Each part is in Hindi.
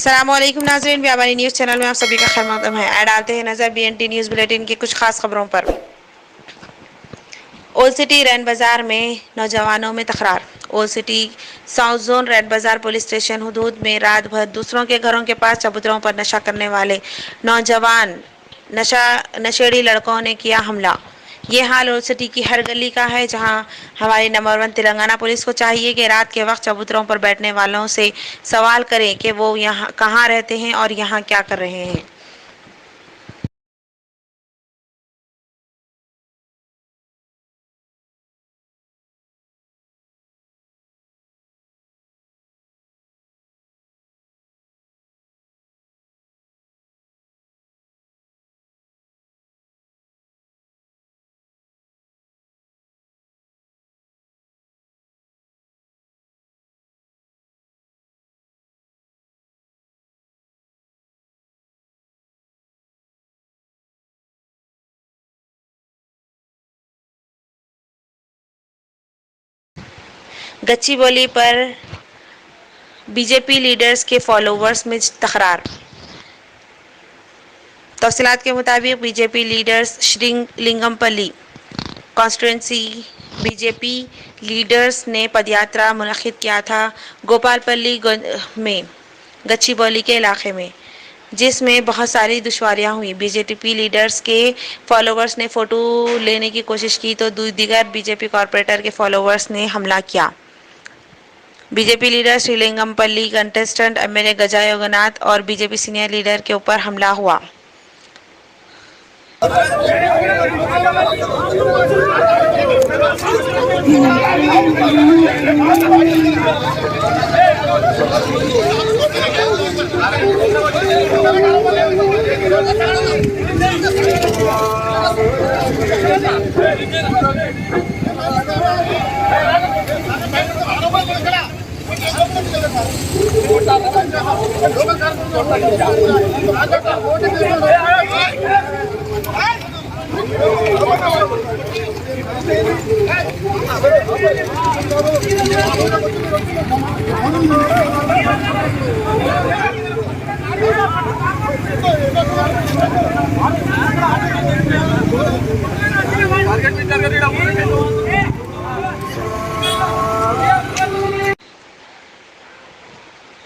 अस्सलामुअलैकुम नाज़रीन, व्यापारी न्यूज़ चैनल में आप सभी का खैर मकदम है। ऐड डालते हैं नज़र बीएनटी न्यूज़ बुलेटिन की कुछ खास खबरों पर। ओल्ड सिटी रैन बाजार में नौजवानों में तकरार। ओल्ड सिटी साउथ जोन रैन बाजार पुलिस स्टेशन हुदूद में रात भर दूसरों के घरों के पास चबूतरों पर नशा करने वाले नौजवान नशेड़ी लड़कों ने किया हमला। ये हाल ओल्ड सिटी की हर गली का है, जहां हमारी नंबर 1 तेलंगाना पुलिस को चाहिए कि रात के वक्त चबूतरों पर बैठने वालों से सवाल करें कि वो यहाँ कहाँ रहते हैं और यहाँ क्या कर रहे हैं। गच्चीबोली पर बीजेपी लीडर्स के फॉलोवर्स में तकरार। तफसीलात के मुताबिक BJP leaders Serilingampally constituency BJP leaders ने पदयात्रा मुनक्किद किया था गोपालपल्ली में गच्चीबोली के इलाके में, जिसमें बहुत सारी दुश्वारियां हुई। बीजेपी लीडर्स के फॉलोवर्स ने फ़ोटो लेने की कोशिश की तो दीगर बीजेपी कॉरपोरेटर के फॉलोवर्स ने हमला किया। BJP leader Srilingampally contestant MLA गजा योगनाथ और बीजेपी सीनियर लीडर के ऊपर हमला हुआ।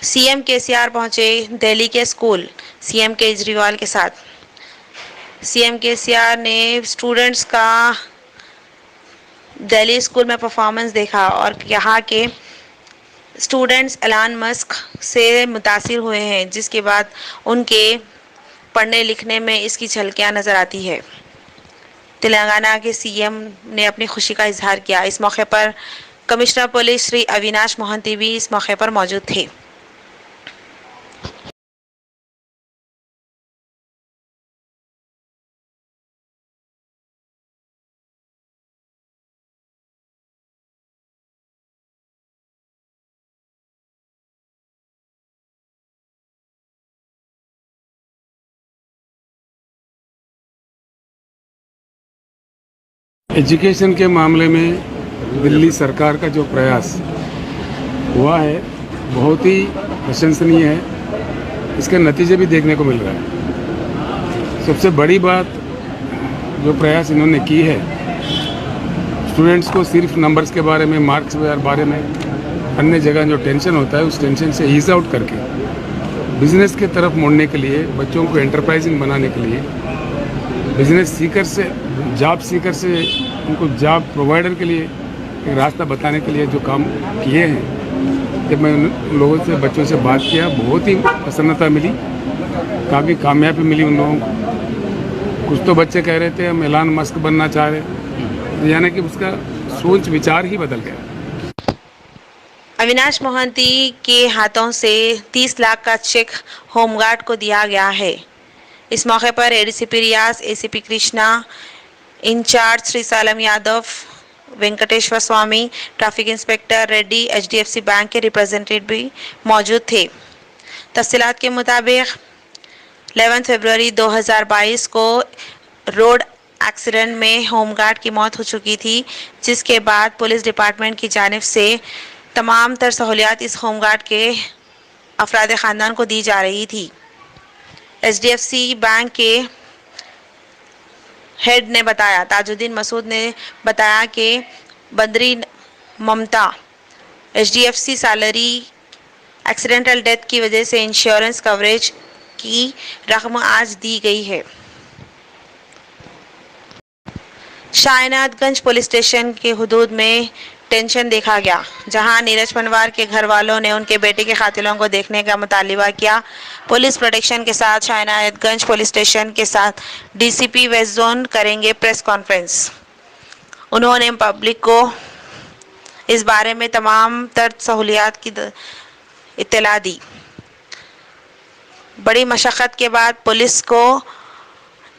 सीएम केसीआर पहुंचे दिल्ली के स्कूल सीएम केजरीवाल के साथ। सीएम केसीआर ने स्टूडेंट्स का दिल्ली स्कूल में परफॉर्मेंस देखा और कहा कि स्टूडेंट्स एलन मस्क से मुतासिर हुए हैं, जिसके बाद उनके पढ़ने लिखने में इसकी झलकियां नजर आती है। तेलंगाना के सीएम ने अपनी खुशी का इजहार किया। इस मौके पर कमिश्नर पुलिस श्री अविनाश मोहंती भी इस मौके पर मौजूद थे। एजुकेशन के मामले में दिल्ली सरकार का जो प्रयास हुआ है बहुत ही प्रशंसनीय है। इसके नतीजे भी देखने को मिल रहा है। सबसे बड़ी बात जो प्रयास इन्होंने की है, स्टूडेंट्स को सिर्फ नंबर्स के बारे में, मार्क्स के बारे में, अन्य जगह जो टेंशन होता है उस टेंशन से ईज आउट करके बिजनेस के तरफ मोड़ने के लिए, बच्चों को एंटरप्राइजिंग बनाने के लिए, बिजनेस सीकर से, जॉब सीकर से उनको जॉब प्रोवाइडर के लिए एक रास्ता बताने के लिए जो काम किए हैं, जब मैं उन लोगों से, बच्चों से बात किया, बहुत ही प्रसन्नता मिली, काफ़ी कामयाबी मिली उन लोगों को। कुछ तो बच्चे कह रहे थे हम एलन मस्क बनना चाह रहे, यानी कि उसका सोच विचार ही बदल गया। अविनाश मोहंती के हाथों से 30 लाख का चेक होमगार्ड को दिया गया है। इस मौके पर ADCP Riyaz, ACP Krishna, incharge Shri Salam Yadav, Venkateshwar Swami, traffic inspector Reddy, HDFC bank के रिप्रेजेंटेटिव भी मौजूद थे। तफसीलात के मुताबिक 11 फरवरी 2022 को रोड एक्सीडेंट में होमगार्ड की मौत हो चुकी थी, जिसके बाद पुलिस डिपार्टमेंट की जानिब से तमाम तर सहूलियात इस होमगार्ड के अफराद ख़ानदान को दी जा रही थी। HDFC बैंक के हेड ने बताया, ताजुद्दीन मसूद ने बताया कि बंदरी ममता HDFC सैलरी एक्सीडेंटल डेथ की वजह से इंश्योरेंस कवरेज की रकम आज दी गई है। शायनादगंज पुलिस स्टेशन के हुदूद में टेंशन देखा गया, जहां नीरज पंवार के घर वालों ने उनके बेटे के कातिलों को देखने का मुतालिबा किया। पुलिस प्रोटेक्शन के साथ शायनादगंज पुलिस स्टेशन के साथ DCP वेस्ट जोन करेंगे प्रेस कॉन्फ्रेंस। उन्होंने पब्लिक को इस बारे में तमाम तर सहूलियात की इत्तला दी। बड़ी मशक्क़त के बाद पुलिस को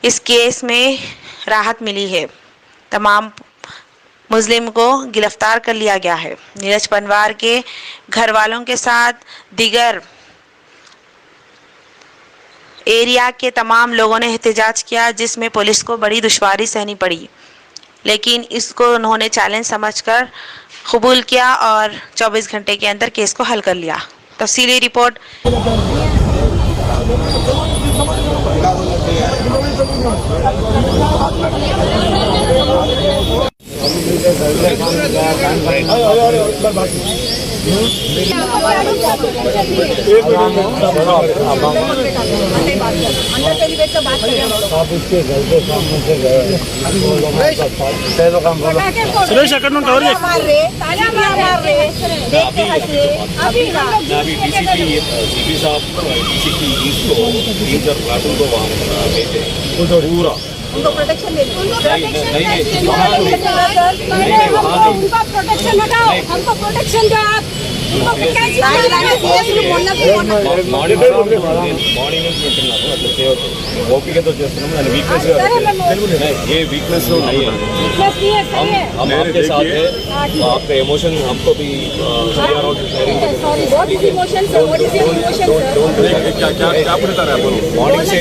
इस केस में राहत मिली है। तमाम मुजरिम को गिरफ्तार कर लिया गया है। नीरज पंवार के घर वालों के साथ दीगर एरिया के तमाम लोगों ने एहतजाज किया, जिसमें पुलिस को बड़ी दुश्वारी सहनी पड़ी, लेकिन इसको उन्होंने चैलेंज समझकर कबूल किया और 24 घंटे के अंदर केस को हल कर लिया। तफसीली रिपोर्ट सुरेश अकड़ कवर अभी DCP साहब DCP ईस्ट को 3-4 प्लाटून को वहाँ भेजे पूरा उनको प्रोटेक्शन दे उनका प्रोटेक्शन हटाओ, हमको प्रोटेक्शन दो आप। మార్నింగ్ అట్లా ఓపికతో చేస్తున్నాము దాని వీక్నెస్ ఏ వీక్नेस नहीं है हम आपके साथ है आपका इमोशन हमको भी क्लियर आउट मॉर्निंग से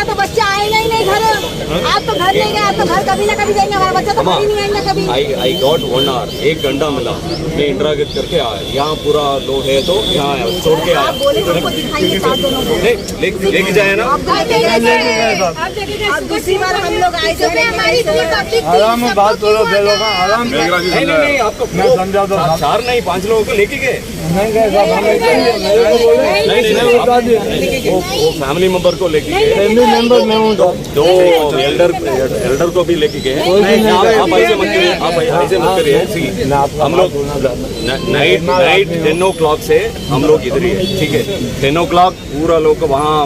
तो बच्चा आएगा ही नहीं घर। आप तो घर नहीं गए, आप तो घर कभी ना कभी जाएंगे, हमारा बच्चा तो कभी नहीं आएगा कभी। आई गॉट 1 आवर 1 घंटा मिला, मैं इंटरागेट करके आया। यहाँ पूरा लोग है तो यहाँ आया छोड़ के आया। आप बोले हमको दिखाइए साथ दोनों को। लेके जाए ना आप दूसरी बार हम लोग आए थे हमारी आराम में बात करो, आराम नहीं आपको मैं समझा दो 4 नहीं 5 लोगों को लेके गए वो फैमिली मेंबर को लेके गए, फैमिली मेंबर में हूँ 2 एल्डर को भी लेके गए। आप ऐसे मत करिए, आप ऐसे मत करिए। हम लोग नाइट 10 o'clock से हम लोग इधर ही है, ठीक है। 10 o'clock पूरा लोग वहाँ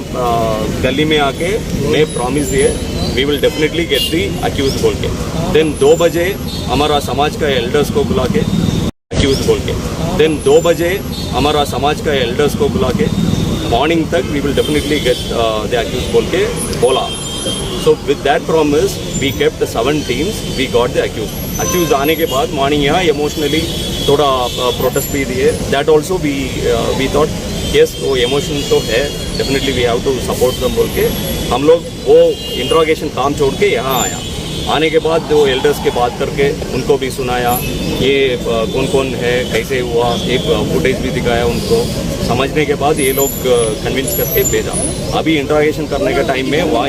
गली में आके मैं प्रॉमिस दिए we will definitely get the accused बोल के। देन 2 बजे हमारा समाज का एल्डर्स को बुला के अक्यूज बोल के। देन 2 बजे हमारा समाज का एल्डर्स को बुला के मॉर्निंग तक we will definitely get the accused बोल के बोला। So with that promise, we kept the 7 teams. We got the accused. Accused आने के बाद मॉर्निंग यहाँ इमोशनली थोड़ा प्रोटेस्ट भी दिए। That also we thought yes वो इमोशन तो है, definitely we have to support them बोल के हम लोग वो इंट्रोगेशन काम छोड़ के यहाँ आया। आने के बाद जो एल्डर्स के बात करके उनको भी सुनाया, ये कौन कौन है कैसे हुआ, एक फुटेज भी दिखाया उनको। समझने के बाद ये लोग कन्विंस करके भेजा। अभी इंट्रोगेशन करने के टाइम में वहाँ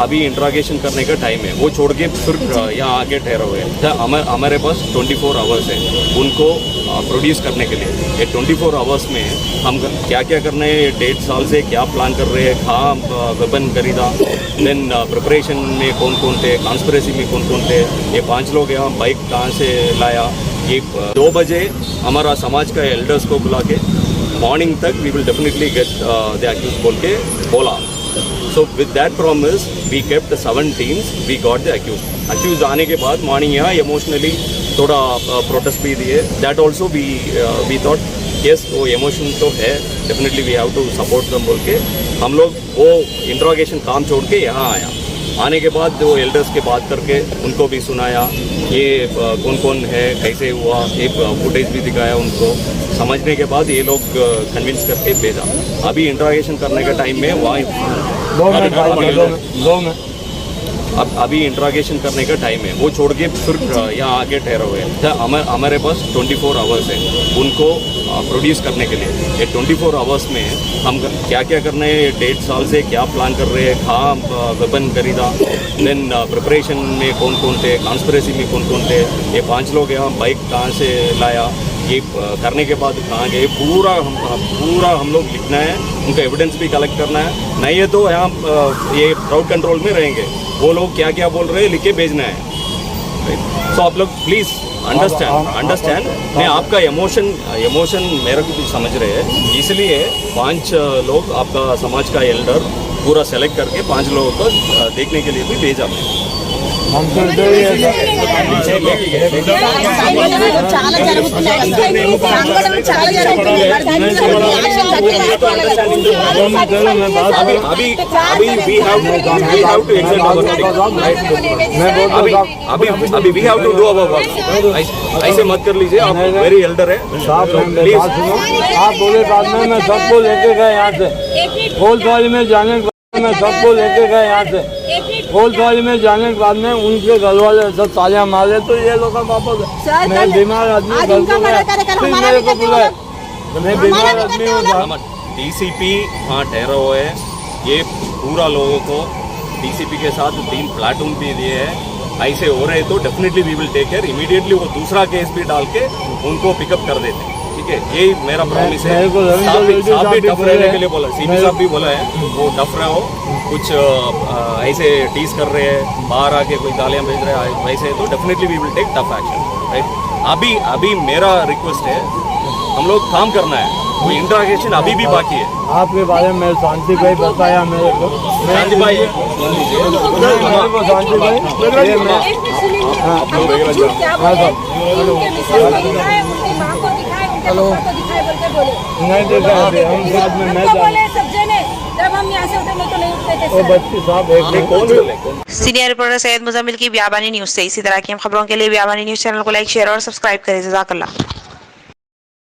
अभी इंट्रोगेशन करने का टाइम है, वो छोड़ के फिर यहाँ आके ठहरे हुए हैं। हमारे पास 24 आवर्स है उनको प्रोड्यूस करने के लिए। ये 24 आवर्स में हम क्या क्या करना है, 1.5 साल से क्या प्लान कर रहे हैं, कहाँ वेपन खरीदा, देन प्रिपरेशन में कौन कौन थे, कॉन्स्पिरेसी में कौन कौन थे, ये 5 लोग यहाँ बाइक कहाँ से लाया। ये 2 बजे हमारा समाज का एल्डर्स को बुला के मॉर्निंग तक we will definitely get the accused बोल के बोला। So with that promise, we kept the 7 teams. We got the accused. Accused आने के बाद मॉर्निंग यहाँ इमोशनली थोड़ा प्रोटेस्ट भी दिए। That also we thought yes वो इमोशन तो है, definitely we have to support them बोल के हम लोग वो इंट्रोगेशन काम छोड़ के यहाँ आया। आने के बाद जो एल्डर्स के बात करके उनको भी सुनाया, ये कौन कौन है कैसे हुआ, एक फुटेज भी दिखाया उनको। समझने के बाद ये लोग कन्विंस करके भेजा। अभी इंट्रोगेशन करने के टाइम में वहाँ अब अभी इंट्रागेशन करने का टाइम है, वो छोड़ के फिर यहाँ आके ठहरे हुए हैं। तो हमारे पास 24 आवर्स है उनको प्रोड्यूस करने के लिए। ये 24 आवर्स में हम क्या क्या करना है, 1.5 साल से क्या प्लान कर रहे हैं, कहाँ वेपन खरीदा, देन प्रिपरेशन में कौन कौन थे, कॉन्स्पिरेसी में कौन कौन थे, ये 5 लोग यहाँ बाइक कहाँ से लाया, ये करने के बाद कहाँ गए, पूरा हम लोग लिखना है, उनका एविडेंस भी कलेक्ट करना है। नहीं है तो यहाँ ये क्राउड कंट्रोल में रहेंगे, वो लोग क्या क्या बोल रहे हैं लिख के भेजना है। सो आप लोग प्लीज़ अंडरस्टैंड मैं आपका इमोशन मेरे को भी समझ रहे हैं, इसलिए 5 लोग आपका समाज का एल्डर पूरा सेलेक्ट करके 5 लोगों को देखने के लिए भी भेजा मैं। हमको इधर ही है చాలా జరుగుతున్నాయి సంఘటనలు చాలా జరుగుతున్నాయి अभी we have to do our work. ऐसे मत कर लीजिए, आप वेरी एल्डर है प्लीज। आप बोले बाद में मैं सबको लेके गए यहाँ से होलवाली में जाने के बाद मैं सबको लेके गए यहाँ से होलवाली में जाने के बाद में उनके घर वाले सब तालियां मारे तो ये लोग वापस मैं बीमार आदमी घर को गया फिर मेरे को बुलाए मैं बीमार आदमी हूँ। डीसीपी वहाँ ठहरा हुआ है, ये पूरा लोगों को डीसीपी के साथ 3 प्लाटून भी दिए हैं। ऐसे हो रहे तो definitely we will take care, immediately वो दूसरा केस भी डाल के उनको पिकअप कर देते हैं, ठीक है? यही मेरा प्रॉमिस है। साहब भी टफ रहने के लिए बोला, सीपी साहब भी बोला है वो टफ रहो, कुछ ऐसे टीज कर रहे हैं, बाहर आके कोई गालियाँ भेज रहे हैं वैसे तो definitely we will take tough action, right? अभी मेरा रिक्वेस्ट है, हम लोग काम करना है, वो इंट्रागेशन अभी भी बाकी है। आपके बारे में शांति भाई बताया मेरे को, शांति भाई मेरे को शांति भाई ये मैं हेलो नहीं देखा है हम साथ में मैं जब हम यहाँ से उतरे तो नहीं उठते थे वो बच्ची साहब एक कौन बोले? सीनियर रिपोर्टर सैयद मुजम्मिल की बियाबानी न्यूज़ से। इसी तरह की हम खबरों के लिए बियाबानी न्यूज़ चैनल को लाइक, शेयर और सब्सक्राइब करें। जज़ाकल्लाह।